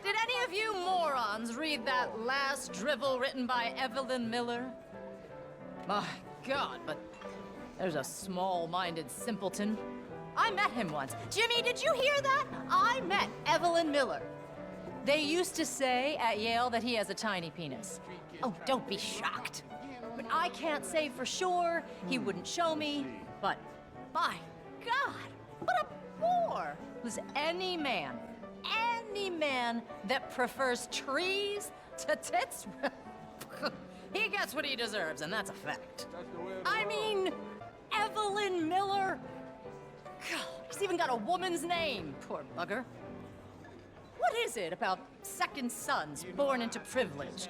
Did any of you morons read that last drivel written by Evelyn Miller? My God, but there's a small-minded simpleton. I met him once. Jimmy, did you hear that? I met Evelyn Miller. They used to say at Yale that he has a tiny penis. Oh, don't be shocked. But I can't say for sure. He wouldn't show me. But, my God, what a bore. Who's any man that prefers trees to tits, he gets what he deserves, and that's a fact. I mean, Evelyn Miller. God, he's even got a woman's name, poor bugger. What is it about second sons born into privilege?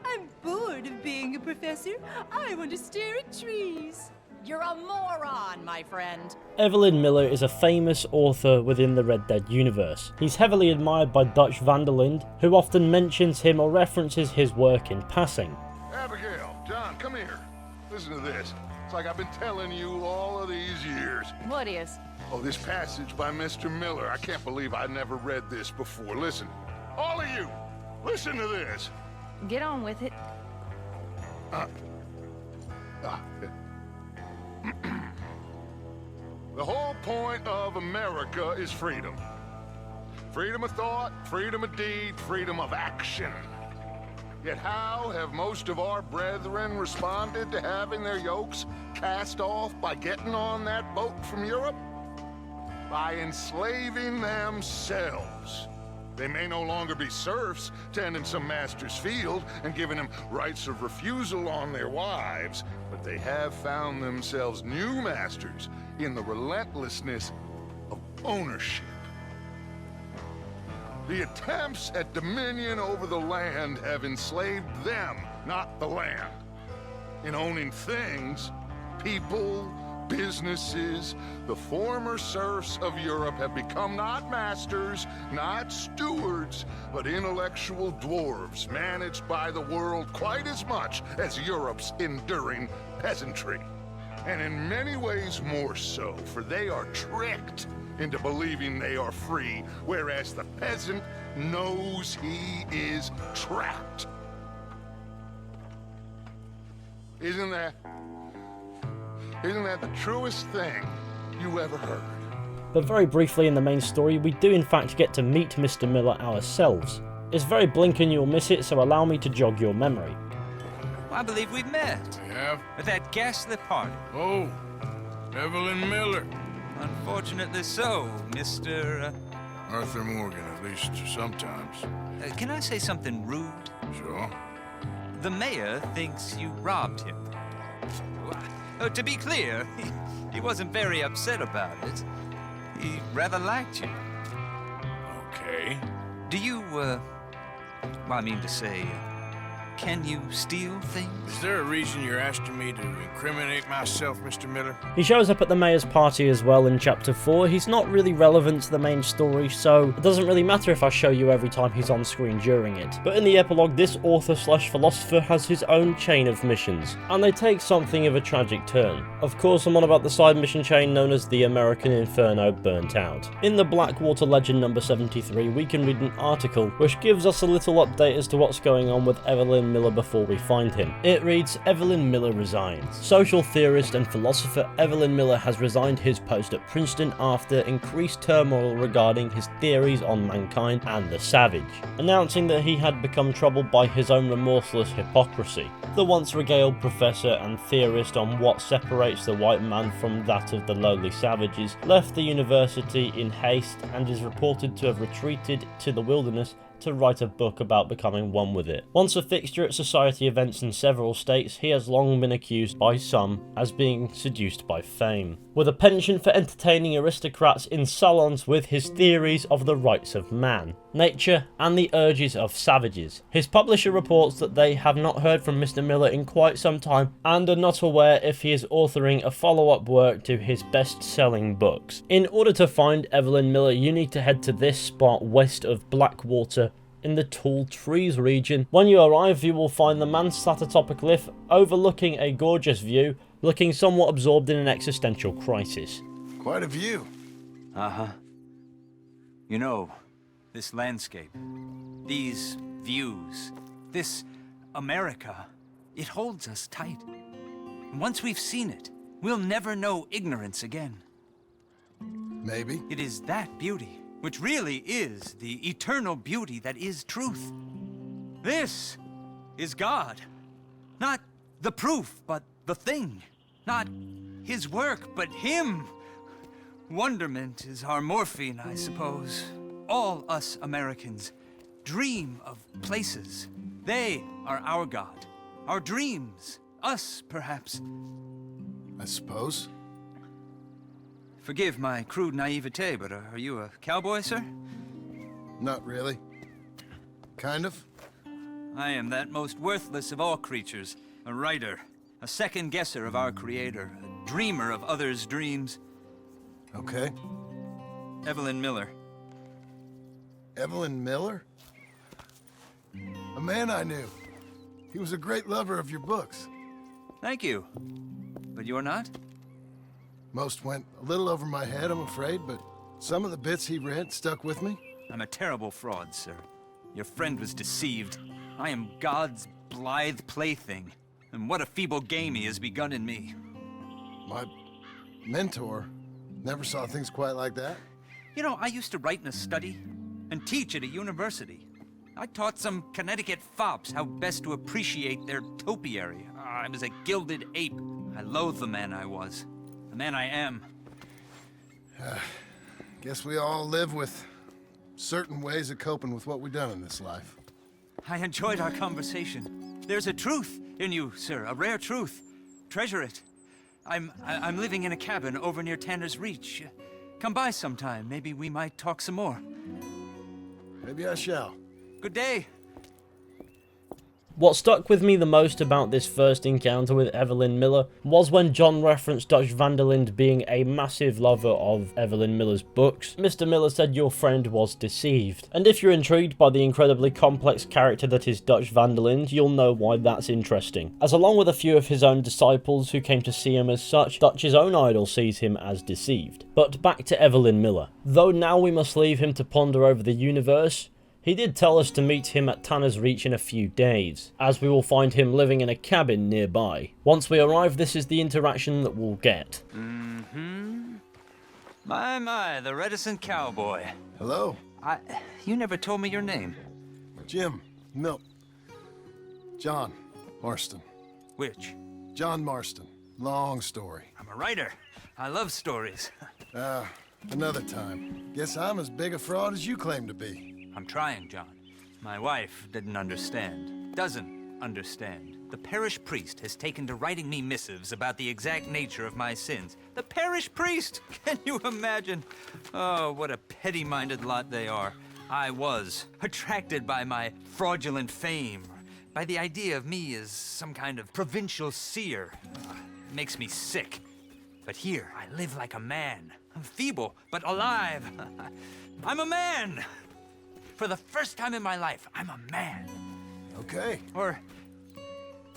I'm bored of being a professor. I want to stare at trees. You're a moron, my friend. Evelyn Miller is a famous author within the Red Dead universe. He's heavily admired by Dutch van der Linde, who often mentions him or references his work in passing. Abigail, John, come here. Listen to this. It's like I've been telling you all of these years. What is? Oh, this passage by Mr. Miller. I can't believe I never read this before. Listen, all of you, listen to this. Get on with it. The whole point of America is freedom. Freedom of thought, freedom of deed, freedom of action. Yet how have most of our brethren responded to having their yokes cast off by getting on that boat from Europe? By enslaving themselves. They may no longer be serfs tending some master's field and giving them rights of refusal on their wives, but they have found themselves new masters in the relentlessness of ownership. The attempts at dominion over the land have enslaved them, not the land. In owning things, people, businesses, the former serfs of Europe have become not masters, not stewards, but intellectual dwarves managed by the world quite as much as Europe's enduring peasantry. And in many ways more so, for they are tricked into believing they are free, whereas the peasant knows he is trapped. Isn't that the truest thing you ever heard? But very briefly in the main story, we do in fact get to meet Mr. Miller ourselves. It's very blink and you'll miss it, so allow me to jog your memory. I believe we've met. We have? At that ghastly party. Oh, Evelyn Miller. Unfortunately so, Mr. Arthur Morgan, at least sometimes. Can I say something rude? Sure. The mayor thinks you robbed him. To be clear, he wasn't very upset about it. He rather liked you. Okay. Do you, I mean to say, can you steal things? Is there a reason you're asking me to incriminate myself, Mr. Miller? He shows up at the mayor's party as well in chapter 4. He's not really relevant to the main story, so it doesn't really matter if I show you every time he's on screen during it. But in the epilogue, this author/philosopher has his own chain of missions, and they take something of a tragic turn. Of course, I'm on about the side mission chain known as the American Inferno Burnt Out. In the Blackwater Legend number 73, we can read an article which gives us a little update as to what's going on with Evelyn Miller before we find him. It reads, Evelyn Miller resigns. Social theorist and philosopher Evelyn Miller has resigned his post at Princeton after increased turmoil regarding his theories on mankind and the savage, announcing that he had become troubled by his own remorseless hypocrisy. The once regaled professor and theorist on what separates the white man from that of the lowly savages left the university in haste and is reported to have retreated to the wilderness to write a book about becoming one with it. Once a fixture at society events in several states, he has long been accused by some as being seduced by fame, with a penchant for entertaining aristocrats in salons with his theories of the rights of man, nature, and the urges of savages. His publisher reports that they have not heard from Mr. Miller in quite some time and are not aware if he is authoring a follow-up work to his best-selling books. In order to find Evelyn Miller, you need to head to this spot west of Blackwater in the Tall Trees region. When you arrive, you will find the man sat atop a cliff overlooking a gorgeous view, looking somewhat absorbed in an existential crisis. Quite a view. Uh-huh. You know, this landscape, these views, this America, it holds us tight. And once we've seen it, we'll never know ignorance again. Maybe. It is that beauty, which really is the eternal beauty that is truth. This is God. Not the proof, but the thing. Not his work, but him. Wonderment is our morphine, I suppose. All us Americans dream of places. They are our God. Our dreams. Us, perhaps. I suppose. Forgive my crude naivete, but are you a cowboy, sir? Not really. Kind of. I am that most worthless of all creatures. A writer. A second guesser of our creator. A dreamer of others' dreams. Okay. Evelyn Miller. Evelyn Miller? A man I knew. He was a great lover of your books. Thank you. But you're not? Most went a little over my head, I'm afraid, but some of the bits he read stuck with me. I'm a terrible fraud, sir. Your friend was deceived. I am God's blithe plaything. And what a feeble game he has begun in me. My mentor never saw things quite like that. You know, I used to write in a study and teach at a university. I taught some Connecticut fops how best to appreciate their topiary. I was a gilded ape. I loathe the man I was. The man I am. Guess we all live with certain ways of coping with what we've done in this life. I enjoyed our conversation. There's a truth in you, sir, a rare truth. Treasure it. I'm living in a cabin over near Tanner's Reach. Come by sometime. Maybe we might talk some more. Maybe I shall. Good day. What stuck with me the most about this first encounter with Evelyn Miller was when John referenced Dutch van der Linde being a massive lover of Evelyn Miller's books. Mr. Miller said your friend was deceived. And if you're intrigued by the incredibly complex character that is Dutch van der Linde, you'll know why that's interesting. As along with a few of his own disciples who came to see him as such, Dutch's own idol sees him as deceived. But back to Evelyn Miller. Though now we must leave him to ponder over the universe, he did tell us to meet him at Tanner's Reach in a few days, as we will find him living in a cabin nearby. Once we arrive, this is the interaction that we'll get. My, the reticent cowboy. Hello? You never told me your name. Jim. No. John Marston. Which? John Marston. Long story. I'm a writer. I love stories. Another time. Guess I'm as big a fraud as you claim to be. I'm trying, John. My wife didn't understand. Doesn't understand. The parish priest has taken to writing me missives about the exact nature of my sins. The parish priest! Can you imagine? Oh, what a petty-minded lot they are. I was attracted by my fraudulent fame, by the idea of me as some kind of provincial seer. It makes me sick. But here, I live like a man. I'm feeble, but alive. I'm a man! For the first time in my life, I'm a man. Okay. Or,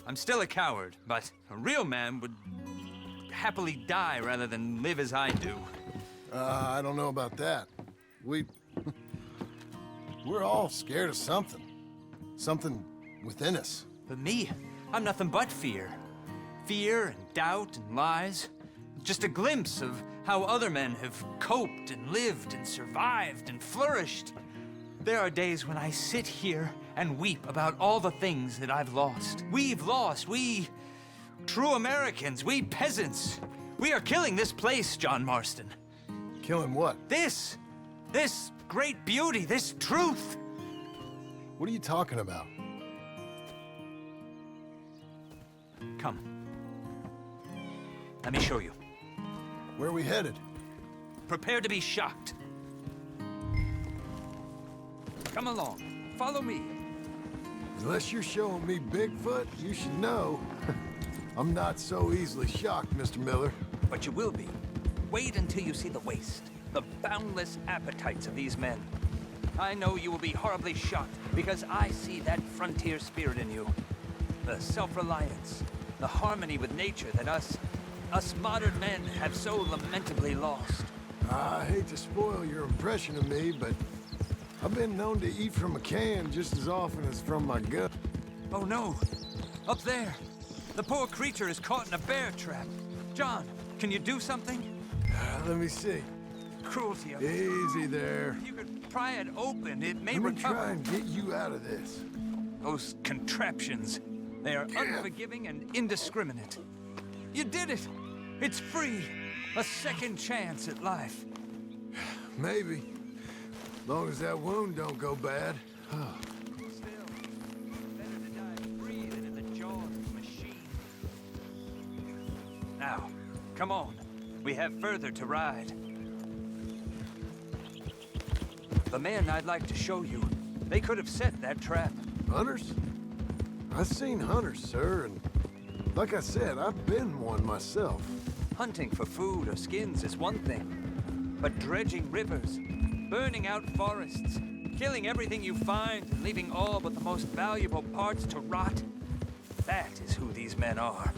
I'm still a coward, but a real man would happily die rather than live as I do. I don't know about that. We're all scared of something. Something within us. But me, I'm nothing but fear. Fear and doubt and lies. Just a glimpse of how other men have coped and lived and survived and flourished. There are days when I sit here and weep about all the things that I've lost. We've lost. We true Americans, we peasants. We are killing this place, John Marston. Killing what? This great beauty, this truth. What are you talking about? Come. Let me show you. Where are we headed? Prepare to be shocked. Come along. Follow me. Unless you're showing me Bigfoot, you should know. I'm not so easily shocked, Mr. Miller. But you will be. Wait until you see the waste, the boundless appetites of these men. I know you will be horribly shocked because I see that frontier spirit in you. The self-reliance, the harmony with nature that us modern men have so lamentably lost. I hate to spoil your impression of me, but I've been known to eat from a can just as often as from my gut. Oh no! Up there! The poor creature is caught in a bear trap. John, can you do something? Let me see. Cruelty of Easy there. If you could pry it open, it may Let me recover. try and get you out of this. Those contraptions. They are unforgiving and indiscriminate. You did it! It's free! A second chance at life. Maybe. As long as that wound don't go bad. Still, better to die free than in the jaws of a machine. Now, come on. We have further to ride. The men I'd like to show you, they could have set that trap. Hunters? I've seen hunters, sir, and like I said, I've been one myself. Hunting for food or skins is one thing, but dredging rivers, burning out forests, killing everything you find and leaving all but the most valuable parts to rot, that is who these men are.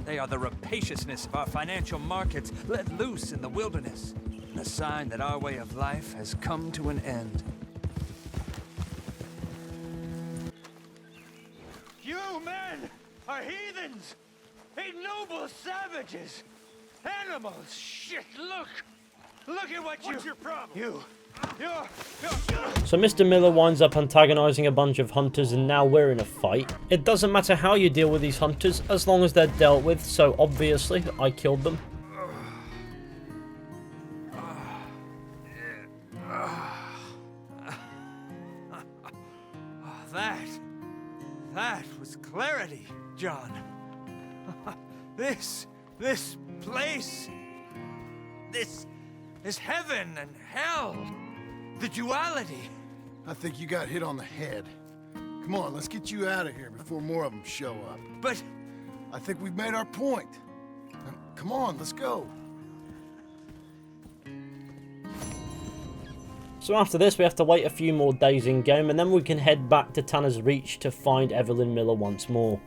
They are the rapaciousness of our financial markets let loose in the wilderness, and a sign that our way of life has come to an end. You men are heathens! Ignoble savages! Animals! Shit, look! Look at what What's your problem? You're... So Mr. Miller winds up antagonizing a bunch of hunters and now we're in a fight. It doesn't matter how you deal with these hunters as long as they're dealt with, so obviously I killed them. That was clarity, John. This place, this is heaven and hell. The duality. I think you got hit on the head. Come on, let's get you out of here before more of them show up. But I think we've made our point. Now, come on, let's go. So after this we have to wait a few more days in game and then we can head back to Tanner's Reach to find Evelyn Miller once more.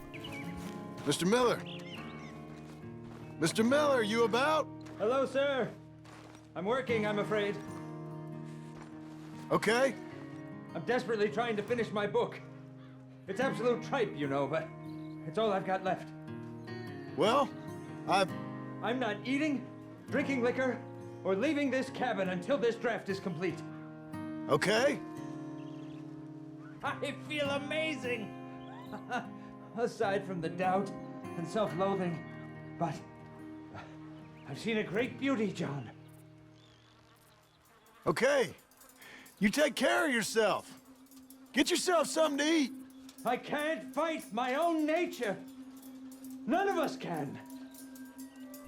Mr. Miller. Mr. Miller, you about? Hello, sir. I'm working, I'm afraid. Okay. I'm desperately trying to finish my book. It's absolute tripe, you know, but it's all I've got left. Well, I'm not eating, drinking liquor, or leaving this cabin until this draft is complete. Okay. I feel amazing! Aside from the doubt and self-loathing, but I've seen a great beauty, John. Okay. You take care of yourself. Get yourself something to eat. I can't fight my own nature. None of us can.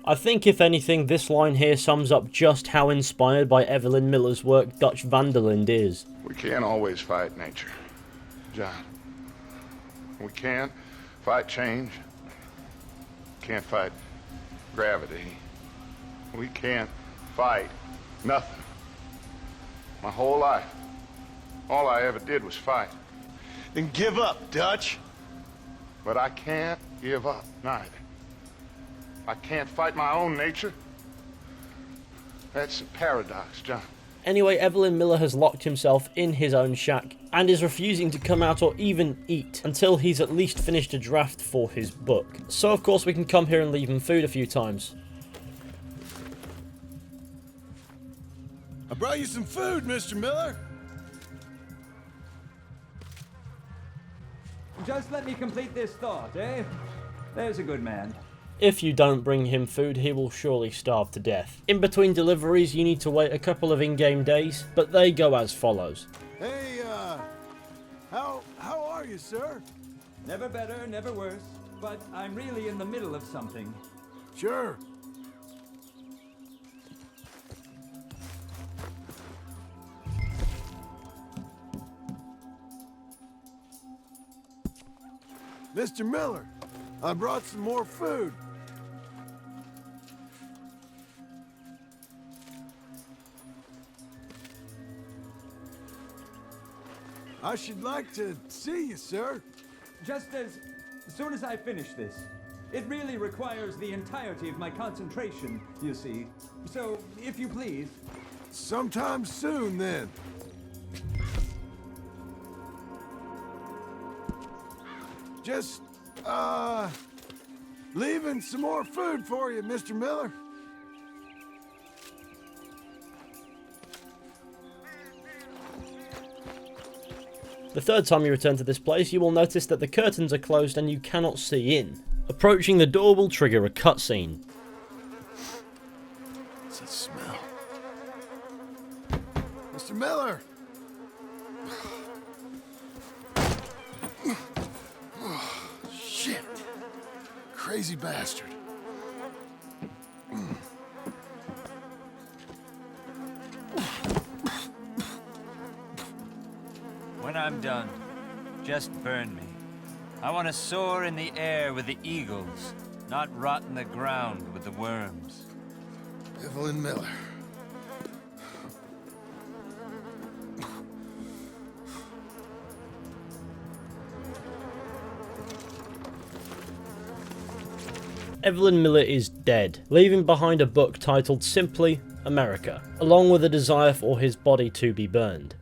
I think if anything this line here sums up just how inspired by Evelyn Miller's work Dutch van der Linde is. We can't always fight nature, John. We can't fight change. Can't fight gravity. We can't fight nothing. My whole life, all I ever did was fight. Then give up, Dutch. But I can't give up, neither. I can't fight my own nature. That's a paradox, John. Anyway, Evelyn Miller has locked himself in his own shack and is refusing to come out or even eat until he's at least finished a draft for his book. So of course we can come here and leave him food a few times. I brought you some food, Mr. Miller. Just let me complete this thought, eh? There's a good man. If you don't bring him food, he will surely starve to death. In between deliveries, you need to wait a couple of in-game days, but they go as follows. Hey, how are you, sir? Never better, never worse. But I'm really in the middle of something. Sure. Mr. Miller, I brought some more food. I should like to see you, sir. Just as soon as I finish this. It really requires the entirety of my concentration, you see. So, if you please. sometime soon, then. Just, leaving some more food for you, Mr. Miller. The third time you return to this place, you will notice that the curtains are closed and you cannot see in. Approaching the door will trigger a cutscene. What's that smell? Mr. Miller! Oh, shit. Crazy bastard. When I'm done, just burn me. I want to soar in the air with the eagles, not rot in the ground with the worms. Evelyn Miller. Evelyn Miller is dead, leaving behind a book titled simply America, along with a desire for his body to be burned.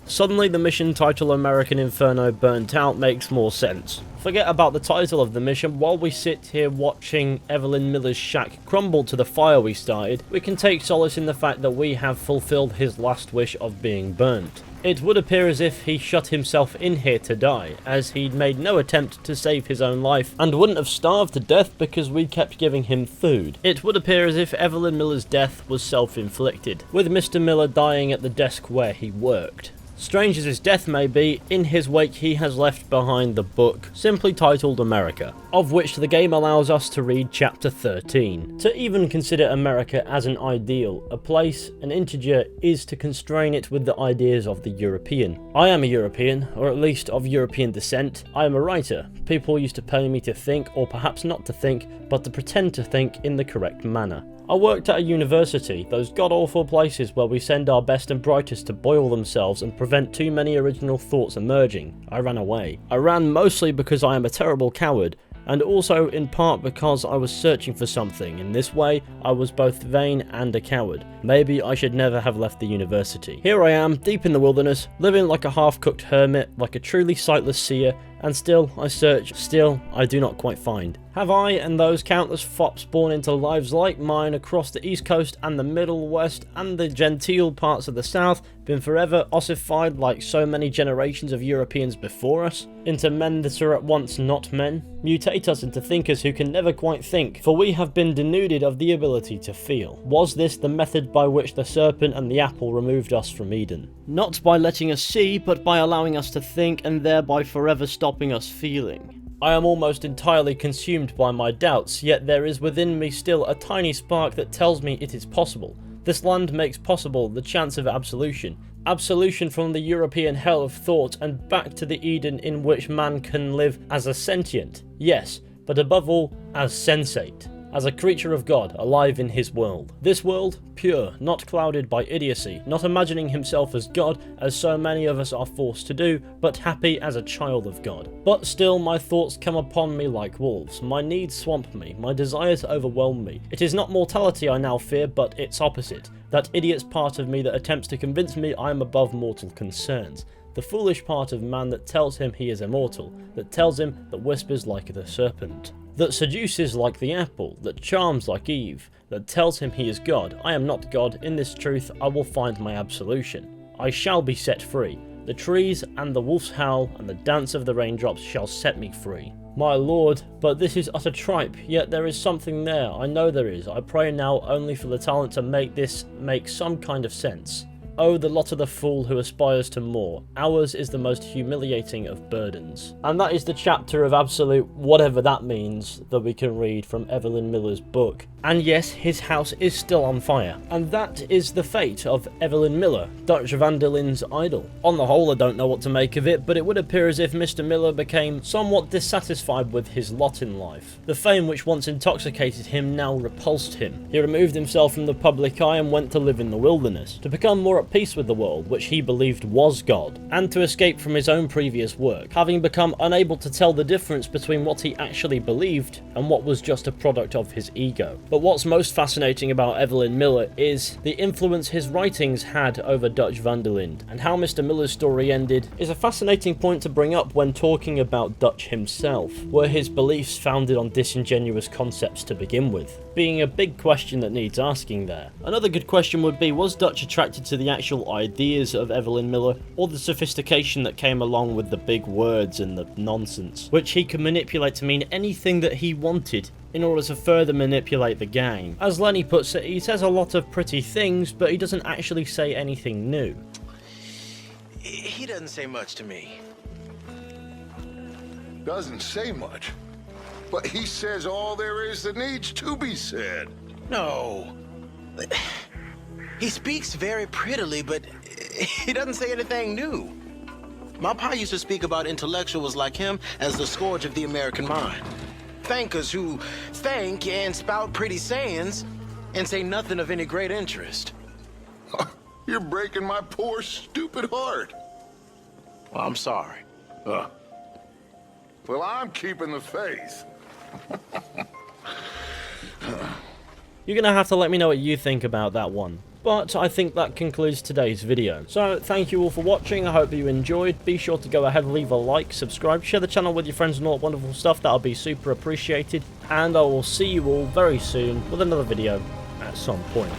Suddenly the mission title American Inferno Burnt Out makes more sense. Forget about the title of the mission. While we sit here watching Evelyn Miller's shack crumble to the fire we started, we can take solace in the fact that we have fulfilled his last wish of being burnt. It would appear as if he shut himself in here to die, as he'd made no attempt to save his own life and wouldn't have starved to death because we kept giving him food. It would appear as if Evelyn Miller's death was self-inflicted, with Mr. Miller dying at the desk where he worked. Strange as his death may be, in his wake he has left behind the book, simply titled America, of which the game allows us to read chapter 13. To even consider America as an ideal, a place, an integer, is to constrain it with the ideas of the European. I am a European, or at least of European descent. I am a writer. People used to pay me to think, or perhaps not to think, but to pretend to think in the correct manner. I worked at a university, those god-awful places where we send our best and brightest to boil themselves and prevent too many original thoughts emerging. I ran away. I ran mostly because I am a terrible coward, and also in part because I was searching for something. In this way, I was both vain and a coward. Maybe I should never have left the university. Here I am, deep in the wilderness, living like a half-cooked hermit, like a truly sightless seer, and still I search, still I do not quite find. Have I and those countless fops born into lives like mine across the East Coast and the Middle West and the genteel parts of the South been forever ossified like so many generations of Europeans before us, into men that are at once not men? Mutate us into thinkers who can never quite think, for we have been denuded of the ability to feel. Was this the method by which the serpent and the apple removed us from Eden? Not by letting us see, but by allowing us to think and thereby forever stopping us feeling. I am almost entirely consumed by my doubts, yet there is within me still a tiny spark that tells me it is possible. This land makes possible the chance of absolution. Absolution from the European hell of thought and back to the Eden in which man can live as a sentient, yes, but above all, as sensate. As a creature of God, alive in his world. This world, pure, not clouded by idiocy, not imagining himself as God, as so many of us are forced to do, but happy as a child of God. But still my thoughts come upon me like wolves, my needs swamp me, my desires overwhelm me. It is not mortality I now fear, but its opposite, that idiot's part of me that attempts to convince me I am above mortal concerns. The foolish part of man that tells him he is immortal, that tells him that whispers like the serpent, that seduces like the apple, that charms like Eve, that tells him he is God. I am not God. In this truth I will find my absolution. I shall be set free. The trees and the wolf's howl and the dance of the raindrops shall set me free. My lord, but this is utter tripe, yet there is something there. I know there is. I pray now only for the talent to make this make some kind of sense. "Oh, the lot of the fool who aspires to more. Ours is the most humiliating of burdens." And that is the chapter of absolute whatever that means that we can read from Evelyn Miller's book. And yes, his house is still on fire. And that is the fate of Evelyn Miller, Dutch van der Linde's idol. On the whole, I don't know what to make of it, but it would appear as if Mr. Miller became somewhat dissatisfied with his lot in life. The fame which once intoxicated him now repulsed him. He removed himself from the public eye and went to live in the wilderness, to become more at peace with the world, which he believed was God, and to escape from his own previous work, having become unable to tell the difference between what he actually believed and what was just a product of his ego. But what's most fascinating about Evelyn Miller is the influence his writings had over Dutch van der Linde, and how Mr. Miller's story ended is a fascinating point to bring up when talking about Dutch himself. Were his beliefs founded on disingenuous concepts to begin with? Being a big question that needs asking there. Another good question would be, was Dutch attracted to the actual ideas of Evelyn Miller, or the sophistication that came along with the big words and the nonsense, which he could manipulate to mean anything that he wanted in order to further manipulate the gang? As Lenny puts it, he says a lot of pretty things, but he doesn't actually say anything new. He doesn't say much to me. Doesn't say much, but he says all there is that needs to be said. No. He speaks very prettily, but he doesn't say anything new. My pa used to speak about intellectuals like him as the scourge of the American mind. Thinkers who think and spout pretty sayings and say nothing of any great interest. You're breaking my poor, stupid heart. Well, I'm sorry. Well, I'm keeping the faith. You're gonna have to let me know what you think about that one. But I think that concludes today's video. So thank you all for watching, I hope you enjoyed. Be sure to go ahead and leave a like, subscribe, share the channel with your friends and all that wonderful stuff, that'll be super appreciated. And I will see you all very soon with another video at some point.